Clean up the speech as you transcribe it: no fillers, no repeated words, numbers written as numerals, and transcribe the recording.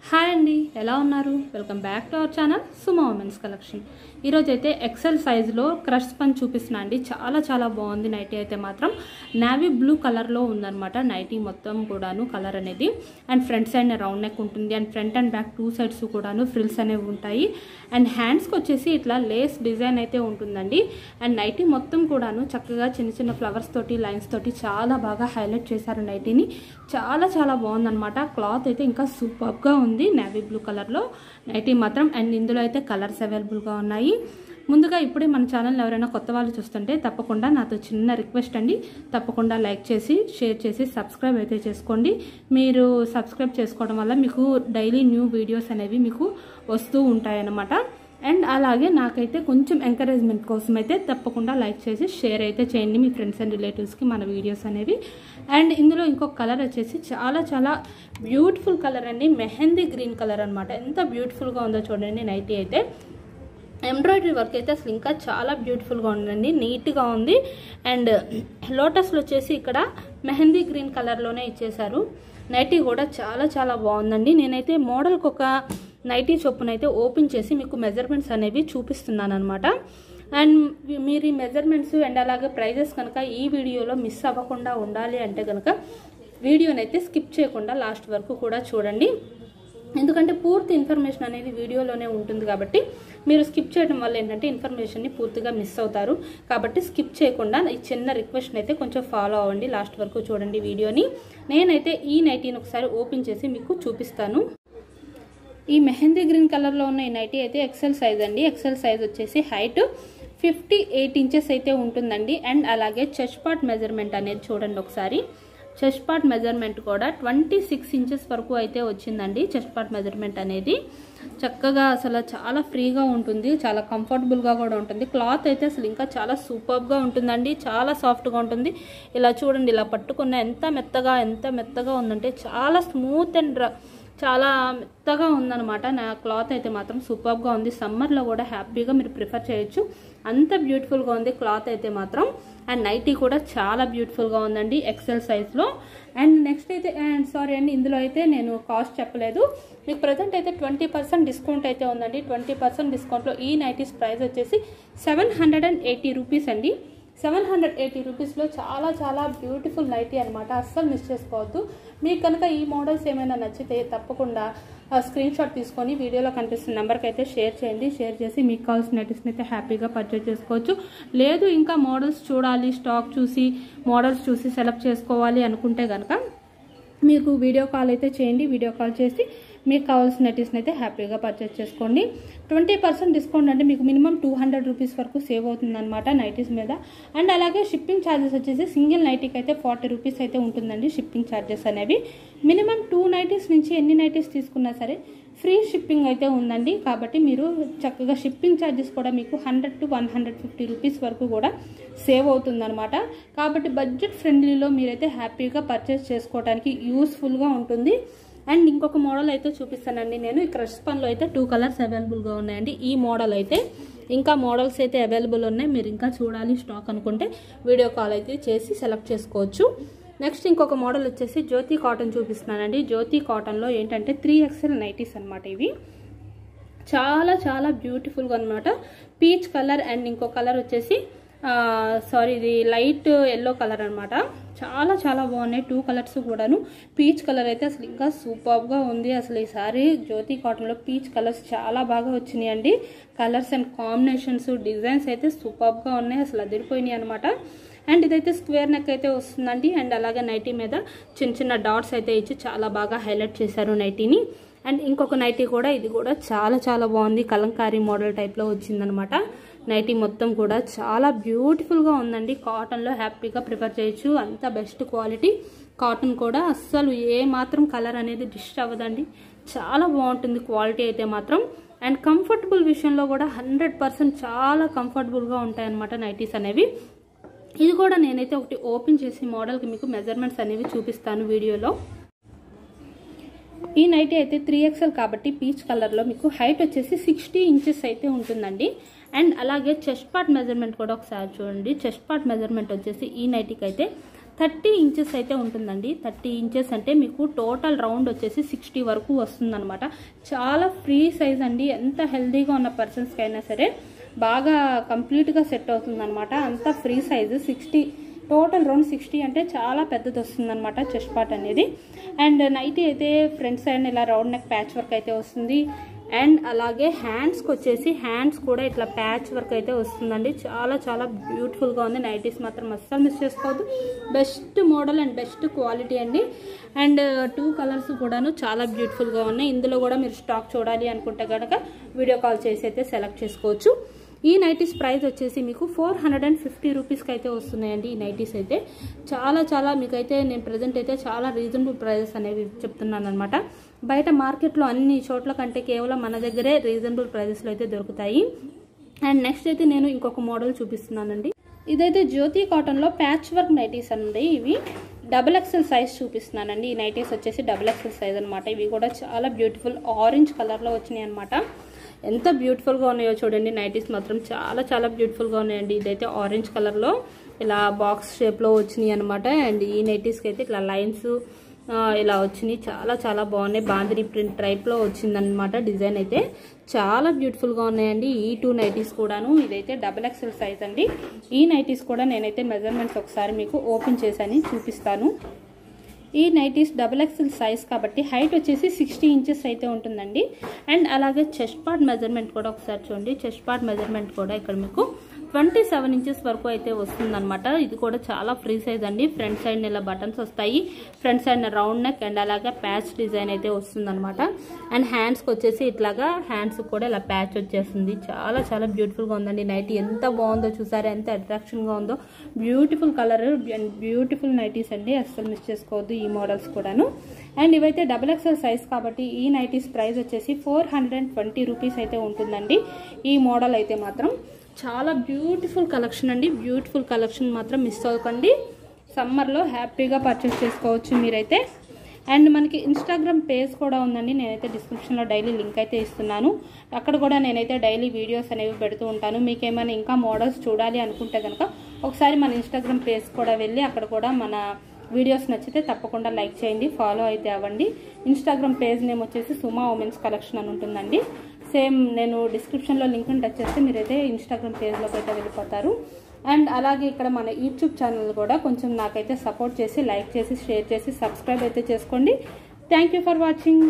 Hi అండి, ఎలా ఉన్నారు? Welcome back to our channel Suma women's collection. ఈరోజు అయితే ఎక్సెల్ సైజులో క్రష్ స్పంజ్ చూపిస్తున్నా అండి. చాలా బాగుంది. నైటీ అయితే మాత్రం నావీ బ్లూ కలర్లో ఉందన్నమాట. నైటీ మొత్తం కూడాను కలర్ అనేది and front side round neck ఉంటుంది and front and back two sides కూడాను ఫ్రిల్స్ అనేవి ఉంటాయి అండ్ హ్యాండ్స్కి వచ్చేసి ఇట్లా లేస్ డిజైన్ అయితే ఉంటుందండి. అండ్ నైటీ మొత్తం కూడాను చక్కగా చిన్న ఫ్లవర్స్ తోటి లైన్స్ తోటి చాలా బాగా హైలైట్ చేశారు నైటీని. చాలా బాగుందన్నమాట. క్లాత్ అయితే ఇంకా సూపర్గా ఉంది. నేవీ బ్లూ కలర్లో నైటీ మాత్రం అండ్ ఇందులో అయితే కలర్స్ అవైలబుల్గా ఉన్నాయి. ముందుగా ఇప్పుడే మన ఛానల్ ఎవరైనా కొత్త వాళ్ళు చూస్తుంటే తప్పకుండా నాతో చిన్న రిక్వెస్ట్ అండి, తప్పకుండా లైక్ చేసి షేర్ చేసి సబ్స్క్రైబ్ అయితే చేసుకోండి. మీరు సబ్స్క్రైబ్ చేసుకోవడం వల్ల మీకు డైలీ న్యూ వీడియోస్ అనేవి మీకు వస్తూ ఉంటాయన్నమాట. అండ్ అలాగే నాకైతే కొంచెం ఎంకరేజ్మెంట్ కోసం అయితే తప్పకుండా లైక్ చేసి షేర్ అయితే చేయండి మీ ఫ్రెండ్స్ అండ్ రిలేటివ్స్కి మన వీడియోస్ అనేవి. అండ్ ఇందులో ఇంకొక కలర్ వచ్చేసి చాలా బ్యూటిఫుల్ కలర్ అండి. మెహందీ గ్రీన్ కలర్ అనమాట. ఎంత బ్యూటిఫుల్గా ఉందో చూడండి. నైటీ అయితే ఎంబ్రాయిడరీ వర్క్ అయితే అసలు ఇంకా చాలా బ్యూటిఫుల్గా ఉందండి, నీట్గా ఉంది. అండ్ లోటస్లో వచ్చేసి ఇక్కడ మెహందీ గ్రీన్ కలర్లోనే ఇచ్చేసారు. నైటీ కూడా చాలా బాగుందండి. నేనైతే మోడల్కి ఒక నైటీ చొప్పునైతే ఓపెన్ చేసి మీకు మెజర్మెంట్స్ అనేవి చూపిస్తున్నాను అనమాట. అండ్ మీరు ఈ మెజర్మెంట్స్ అండ్ అలాగే ప్రైజెస్ కనుక ఈ వీడియోలో మిస్ అవ్వకుండా ఉండాలి అంటే కనుక వీడియోనైతే స్కిప్ చేయకుండా లాస్ట్ వరకు కూడా చూడండి. ఎందుకంటే పూర్తి ఇన్ఫర్మేషన్ అనేది వీడియోలోనే ఉంటుంది కాబట్టి మీరు స్కిప్ చేయడం వల్ల ఏంటంటే ఇన్ఫర్మేషన్ని పూర్తిగా మిస్ అవుతారు. కాబట్టి స్కిప్ చేయకుండా ఈ చిన్న రిక్వెస్ట్ అయితే కొంచెం ఫాలో అవ్వండి, లాస్ట్ వరకు చూడండి వీడియోని. నేనైతే ఈ నైటీని ఒకసారి ఓపెన్ చేసి మీకు చూపిస్తాను. ఈ మెహందీ గ్రీన్ కలర్లో ఉన్న ఈ నైటీ అయితే ఎక్సెల్ సైజ్ అండి. ఎక్సెల్ సైజ్ వచ్చేసి హైట్ 58 ఇంచెస్ అయితే ఉంటుందండి. అండ్ అలాగే చెస్ట్ పార్ట్ మెజర్మెంట్ అనేది చూడండి ఒకసారి. చెస్ట్ పార్ట్ మెజర్మెంట్ కూడా 26 ఇంచెస్ వరకు అయితే వచ్చిందండి. చెస్ట్ పార్ట్ మెజర్మెంట్ అనేది చక్కగా అసలు చాలా ఫ్రీగా ఉంటుంది, చాలా కంఫర్టబుల్గా కూడా ఉంటుంది. క్లాత్ అయితే అసలు ఇంకా చాలా సూపర్గా ఉంటుందండి, చాలా సాఫ్ట్గా ఉంటుంది. ఇలా చూడండి, ఇలా పట్టుకున్న ఎంత మెత్తగా ఉందంటే చాలా స్మూత్ అండ్ చాలా మెత్తగా ఉందన్నమాట. నా క్లాత్ అయితే మాత్రం సూపర్గా ఉంది. సమ్మర్లో కూడా హ్యాపీగా మీరు ప్రిఫర్ చేయొచ్చు, అంత బ్యూటిఫుల్గా ఉంది క్లాత్ అయితే మాత్రం. అండ్ నైటీ కూడా చాలా బ్యూటిఫుల్గా ఉందండి ఎక్సెల్ సైజ్లో. అండ్ నెక్స్ట్ అయితే సారీ అండి, ఇందులో అయితే నేను కాస్ట్ చెప్పలేదు. మీకు ప్రజెంట్ అయితే 20% డిస్కౌంట్ అయితే ఉందండి. 20% డిస్కౌంట్లో ఈ నైటీస్ ప్రైస్ వచ్చేసి 780 రూపీస్ అండి. 780 రూపీస్లో చాలా బ్యూటిఫుల్ నైటీ అనమాట. అస్సలు మిస్ చేసుకోవద్దు. మీకు కనుక ఈ మోడల్స్ ఏమైనా నచ్చితే తప్పకుండా స్క్రీన్ షాట్ తీసుకొని వీడియోలో కనిపిస్తున్న నెంబర్కి అయితే షేర్ చేయండి. షేర్ చేసి మీకు కావాల్సిన నైటీస్ని అయితే హ్యాపీగా పర్చేజ్ చేసుకోవచ్చు. లేదు ఇంకా మోడల్స్ చూడాలి, స్టాక్ చూసి మోడల్స్ చూసి సెలెక్ట్ చేసుకోవాలి అనుకుంటే కనుక మీకు వీడియో కాల్ అయితే చేయండి. వీడియో కాల్ చేసి మీకు కావాల్సిన నైటీస్ని అయితే హ్యాపీగా పర్చేజ్ చేసుకోండి. 20% డిస్కౌంట్ అంటే మీకు మినిమం 200 రూపీస్ వరకు సేవ్ అవుతుంది అనమాట నైటీస్ మీద. అండ్ అలాగే షిప్పింగ్ ఛార్జెస్ వచ్చేసి సింగిల్ నైటీకి అయితే 40 రూపీస్ అయితే ఉంటుందండి షిప్పింగ్ ఛార్జెస్ అనేవి. మినిమం 2 నైటీస్ నుంచి ఎన్ని నైటీస్ తీసుకున్నా సరే ఫ్రీ షిప్పింగ్ అయితే ఉందండి. కాబట్టి మీరు చక్కగా షిప్పింగ్ ఛార్జెస్ కూడా మీకు 100 to 150 రూపీస్ వరకు కూడా సేవ్ అవుతుందన్నమాట. కాబట్టి బడ్జెట్ ఫ్రెండ్లీలో మీరైతే హ్యాపీగా పర్చేస్ చేసుకోవడానికి యూస్ఫుల్గా ఉంటుంది. అండ్ ఇంకొక మోడల్ అయితే చూపిస్తానండి నేను. ఈ క్రష్ స్పన్లో అయితే 2 కలర్స్ అవైలబుల్గా ఉన్నాయండి. ఈ మోడల్ అయితే ఇంకా మోడల్స్ అయితే అవైలబుల్ ఉన్నాయి. మీరు ఇంకా చూడాలి స్టాక్ అనుకుంటే వీడియో కాల్ అయితే చేసి సెలెక్ట్ చేసుకోవచ్చు. నెక్స్ట్ ఇంకొక మోడల్ వచ్చేసి జ్యోతి కాటన్ చూపిస్తున్నానండి. జ్యోతి కాటన్లో ఏంటంటే 3XL నైటీస్ అనమాట. ఇవి చాలా బ్యూటిఫుల్గా అనమాట. పీచ్ కలర్ అండ్ ఇంకో కలర్ వచ్చేసి ఇది లైట్ ఎల్లో కలర్ అనమాట. చాలా బాగున్నాయి 2 కలర్స్ కూడాను. పీచ్ కలర్ అయితే అసలు ఇంకా సూపర్గా ఉంది. అసలు ఈసారి జ్యోతి కాటన్లో పీచ్ కలర్స్ చాలా బాగా వచ్చినాయి అండి. కలర్స్ అండ్ కాంబినేషన్స్ డిజైన్స్ అయితే సూపర్గా ఉన్నాయి, అసలు అదిరిపోయినాయి అనమాట. అండ్ ఇదైతే స్క్వేర్ నెక్ అయితే వస్తుందండి. అండ్ అలాగే నైటీ మీద చిన్న డాట్స్ అయితే ఇచ్చి చాలా బాగా హైలైట్ చేశారు నైటీని. అండ్ ఇంకొక నైటీ కూడా, ఇది కూడా చాలా బాగుంది. కలంకారీ మోడల్ టైప్లో వచ్చిందనమాట. నైటీ మొత్తం కూడా చాలా బ్యూటిఫుల్గా ఉందండి. కాటన్లో హ్యాపీగా ప్రిఫర్ చేయొచ్చు, అంత బెస్ట్ క్వాలిటీ కాటన్ కూడా. అస్సలు ఏ మాత్రం కలర్ అనేది డిస్ట్ అవ్వదండి, చాలా బాగుంటుంది క్వాలిటీ అయితే మాత్రం. అండ్ కంఫర్టబుల్ విషయంలో కూడా 100% చాలా కంఫర్టబుల్గా ఉంటాయన్నమాట నైటీస్ అనేవి. ఇది కూడా నేనైతే ఒకటి ఓపెన్ చేసి మోడల్కి మీకు మెజర్మెంట్స్ అనేవి చూపిస్తాను వీడియోలో. ఈ నైటీ అయితే 3XL కాబట్టి పీచ్ కలర్లో మీకు హైట్ వచ్చేసి 60 ఇంచెస్ అయితే ఉంటుందండి. అండ్ అలాగే చెస్ట్ పార్ట్ మెజర్మెంట్ కూడా ఒకసారి చూడండి. చెస్ట్ పార్ట్ మెజర్మెంట్ వచ్చేసి ఈ నైటీకి అయితే 30 ఇంచెస్ అయితే ఉంటుందండి. 30 ఇంచెస్ అంటే మీకు టోటల్ రౌండ్ వచ్చేసి 60 వరకు వస్తుందన్నమాట. చాలా ఫ్రీ సైజ్ అండి. ఎంత హెల్దీగా ఉన్న పర్సన్స్కి అయినా సరే బాగా కంప్లీట్గా సెట్ అవుతుందన్నమాట. అంత ఫ్రీ సైజు 60, టోటల్ రౌండ్ 60 అంటే చాలా పెద్దది వస్తుందన్నమాట చెస్ట్ పార్ట్ అనేది. అండ్ నైటీ అయితే ఫ్రంట్ సైడ్ ఇలా రౌండ్ నెక్ ప్యాచ్ వర్క్ అయితే వస్తుంది. అండ్ అలాగే హ్యాండ్స్కి వచ్చేసి హ్యాండ్స్ కూడా ఇట్లా ప్యాచ్ వర్క్ అయితే వస్తుందండి. చాలా చాలా బ్యూటిఫుల్గా ఉంది. నైటీస్ మాత్రం అస్సలు మిస్ చేసుకోవద్దు. Best model and best quality అండి. అండ్ 2 కలర్స్ కూడాను చాలా బ్యూటిఫుల్గా ఉన్నాయి. ఇందులో కూడా మీరు స్టాక్ చూడాలి అనుకుంటే కనుక వీడియో కాల్ చేసి అయితే సెలెక్ట్ చేసుకోవచ్చు. ఈ నైటీస్ ప్రైస్ వచ్చేసి మీకు 450 రూపీస్కి అయితే వస్తున్నాయండి. ఈ నైటీస్ అయితే చాలా చాలా మీకైతే నేను ప్రజెంట్ అయితే చాలా రీజనబుల్ ప్రైజెస్ అనేవి చెప్తున్నాను అనమాట. బయట మార్కెట్లో అన్ని చోట్ల కంటే కేవలం మన దగ్గరే రీజనబుల్ ప్రైజెస్లో అయితే దొరుకుతాయి. అండ్ నెక్స్ట్ అయితే నేను ఇంకొక మోడల్ చూపిస్తున్నానండి. ఇదైతే జ్యోతి కాటన్లో ప్యాచ్ వర్క్ నైటీస్ అండి. ఇవి XXL సైజ్ చూపిస్తున్నానండి. ఈ నైటీస్ వచ్చేసి XXL సైజ్ అనమాట. ఇవి కూడా చాలా బ్యూటిఫుల్ ఆరెంజ్ కలర్లో వచ్చినాయి అనమాట. ఎంత బ్యూటిఫుల్గా ఉన్నాయో చూడండి. నైటీస్ మాత్రం చాలా చాలా బ్యూటిఫుల్గా ఉన్నాయండి. ఇదైతే ఆరెంజ్ కలర్లో ఇలా బాక్స్ షేప్లో వచ్చినాయి అనమాట. అండ్ ఈ నైటీస్కి అయితే ఇట్లా లైన్స్ ఇలా వచ్చినాయి. చాలా చాలా బాగున్నాయి. బాందిని ప్రింట్ టైప్లో వచ్చిందనమాట. డిజైన్ అయితే చాలా బ్యూటిఫుల్గా ఉన్నాయండి. ఈ 2 నైటీస్ కూడాను. ఇదైతే XXL సైజ్ అండి. ఈ నైటీస్ కూడా నేనైతే మెజర్మెంట్స్ ఒకసారి మీకు ఓపెన్ చేశాను చూపిస్తాను. ఈ నైటీస్ XXL సైజ్ కాబట్టి హైట్ వచ్చేసి 60 ఇంచెస్ అయితే ఉంటుందండి. అండ్ అలాగే చెస్ట్ పార్ట్ మెజర్మెంట్ కూడా ఒకసారి చూడండి. చెస్ట్ పార్ట్ మెజర్మెంట్ కూడా ఇక్కడ మీకు 27 ఇంచెస్ వరకు అయితే వస్తుందన్నమాట. ఇది కూడా చాలా ఫ్రీ సైజ్ అండి. ఫ్రంట్ సైడ్ ఇలా బటన్స్ వస్తాయి. Front side round neck and అలాగే ప్యాచ్ డిజైన్ అయితే వస్తుందన్నమాట. అండ్ హ్యాండ్స్కి వచ్చేసి ఇట్లాగా హ్యాండ్స్ కూడా ఇలా ప్యాచ్ వచ్చేస్తుంది. చాలా చాలా బ్యూటిఫుల్గా ఉందండి. నైటీ ఎంత బాగుందో చూసారా, ఎంత అట్రాక్షన్గా ఉందో. Beautiful colour and beautiful nighties అండి. అస్సలు మిస్ చేసుకోవద్దు ఈ మోడల్స్ కూడాను. అండ్ ఇవైతే XXL సైజ్ కాబట్టి ఈ నైటీస్ ప్రైస్ వచ్చేసి 420 రూపీస్ అయితే ఉంటుందండి. ఈ మోడల్ అయితే మాత్రం చాలా బ్యూటిఫుల్ కలెక్షన్ అండి. బ్యూటిఫుల్ కలెక్షన్ మాత్రం మిస్ అవ్వకండి. సమ్మర్లో హ్యాపీగా పర్చేస్ చేసుకోవచ్చు మీరైతే. అండ్ మనకి ఇన్స్టాగ్రామ్ పేజ్ కూడా ఉందండి. నేనైతే డిస్క్రిప్షన్లో డైలీ లింక్ అయితే ఇస్తున్నాను. అక్కడ కూడా నేనైతే డైలీ వీడియోస్ అనేవి పెడుతూ ఉంటాను. మీకు ఏమైనా ఇంకా మోడల్స్ చూడాలి అనుకుంటే కనుక ఒకసారి మన ఇన్స్టాగ్రామ్ పేజ్ కూడా వెళ్ళి అక్కడ కూడా మన వీడియోస్ నచ్చితే తప్పకుండా లైక్ చేయండి, ఫాలో అయితే అవ్వండి. ఇన్స్టాగ్రామ్ పేజ్ నేమ్ వచ్చేసి సుమా ఉమెన్స్ కలెక్షన్ అని ఉంటుందండి. సేమ్ నేను డిస్క్రిప్షన్లో లింక్ని టచ్ చేస్తే మీరైతే ఇన్స్టాగ్రామ్ పేజ్లోకి అయితే వెళ్ళిపోతారు. అండ్ అలాగే ఇక్కడ మన యూట్యూబ్ ఛానల్ కూడా కొంచెం నాకైతే సపోర్ట్ చేసి లైక్ చేసి షేర్ చేసి సబ్స్క్రైబ్ అయితే చేసుకోండి. Thank you for watching.